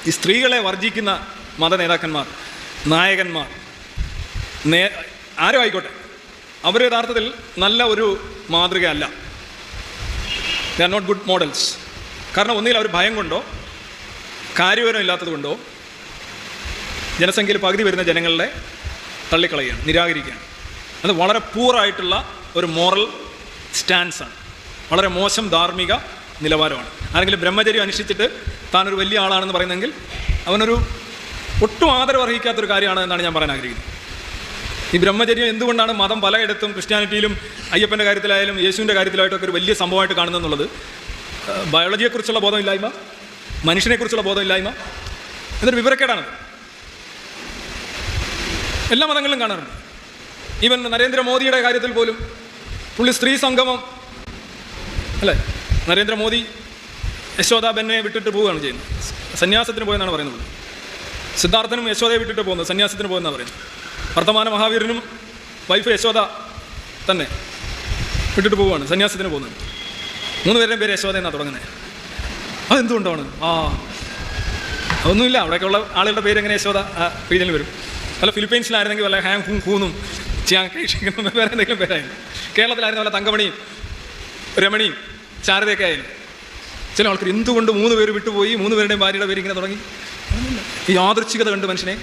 ഈ സ്ത്രീകളെ വർജിക്കുന്ന മത നേതാക്കന്മാർ, നായകന്മാർ, ആരും ആയിക്കോട്ടെ, അവർ യഥാർത്ഥത്തിൽ നല്ല ഒരു മാതൃകയല്ല. They are not good models. കാരണം ഒന്നുകിൽ അവർ ഭയം കൊണ്ടോ കാര്യവിവരം ഇല്ലാത്തത് കൊണ്ടോ ജനസംഖ്യയിൽ പകുതി വരുന്ന ജനങ്ങളെ തള്ളിക്കളയുകയാണ്, നിരാകരിക്കുകയാണ്. അത് വളരെ പൂറായിട്ടുള്ള ഒരു മോറൽ സ്റ്റാൻസാണ്, വളരെ മോശം ധാർമ്മിക നിലവാരമാണ്. ആരെങ്കിലും ബ്രഹ്മചര്യം അനുഷ്ഠിച്ചിട്ട് താനൊരു വലിയ ആളാണെന്ന് പറയുന്നെങ്കിൽ അവനൊരു ഒട്ടും ആദരവ് അർഹിക്കാത്തൊരു കാര്യമാണ് എന്നാണ് ഞാൻ പറയാൻ ആഗ്രഹിക്കുന്നത്. ഈ ബ്രഹ്മചര്യം എന്തുകൊണ്ടാണ് മതം പലയിടത്തും ക്രിസ്ത്യാനിറ്റിയിലും അയ്യപ്പൻ്റെ കാര്യത്തിലായാലും യേശുവിൻ്റെ കാര്യത്തിലായിട്ടൊക്കെ ഒരു വലിയ സംഭവമായിട്ട് കാണുന്നതെന്നുള്ളത് ബയോളജിയെക്കുറിച്ചുള്ള ബോധമില്ലായ്മ, മനുഷ്യനെക്കുറിച്ചുള്ള ബോധമില്ലായ്മ, ഇതൊരു വിവരക്കേടാണ്. എല്ലാ മതങ്ങളിലും കാണാറുണ്ട്. ഈവൻ നരേന്ദ്രമോദിയുടെ കാര്യത്തിൽ പോലും പുള്ളി സ്ത്രീ സംഗമം അല്ലേ, നരേന്ദ്രമോദി യശോദാബെന്നെ വിട്ടിട്ട് പോവുകയാണ് ചെയ്യുന്നത്. സന്യാസത്തിന് പോയെന്നാണ് പറയുന്നത്. സിദ്ധാർത്ഥനും യശോദയെ വിട്ടിട്ട് പോകുന്നത് സന്യാസത്തിന് പോയെന്നാണ് പറയുന്നത്. വർത്തമാന മഹാവീരനും വൈഫ് യശോദ തന്നെ വിട്ടിട്ട് പോവുകയാണ്, സന്യാസത്തിന് പോകുന്നത്. 3 പേരുടെയും പേര് യശോദ എന്നാണ് തുടങ്ങുന്നത്. അതെന്തുകൊണ്ടാണ്? അതൊന്നുമില്ല, അവിടെയൊക്കെയുള്ള ആളുകളുടെ പേര് എങ്ങനെ യശോദ റീജിയനിൽ വരും. വല്ല ഫിലിപ്പീൻസിലായിരുന്നെങ്കിൽ വല്ല ഹാങ് ഹും ഹൂന്നും ചിയാങ് കഴിക്കുന്ന വേറെ എന്തെങ്കിലും പേരായിരുന്നു. കേരളത്തിലായിരുന്നു വല്ല തങ്കമണിയും രമണിയും ശാരദയൊക്കെ ആയാലും. ചില ആൾക്കാർ എന്തുകൊണ്ട് 3 പേര് വിട്ടുപോയി, 3 പേരുടെയും ഭാര്യയുടെ പേര് ഇങ്ങനെ തുടങ്ങി. ഈ യാദൃച്ഛികത കണ്ട് മനുഷ്യനെ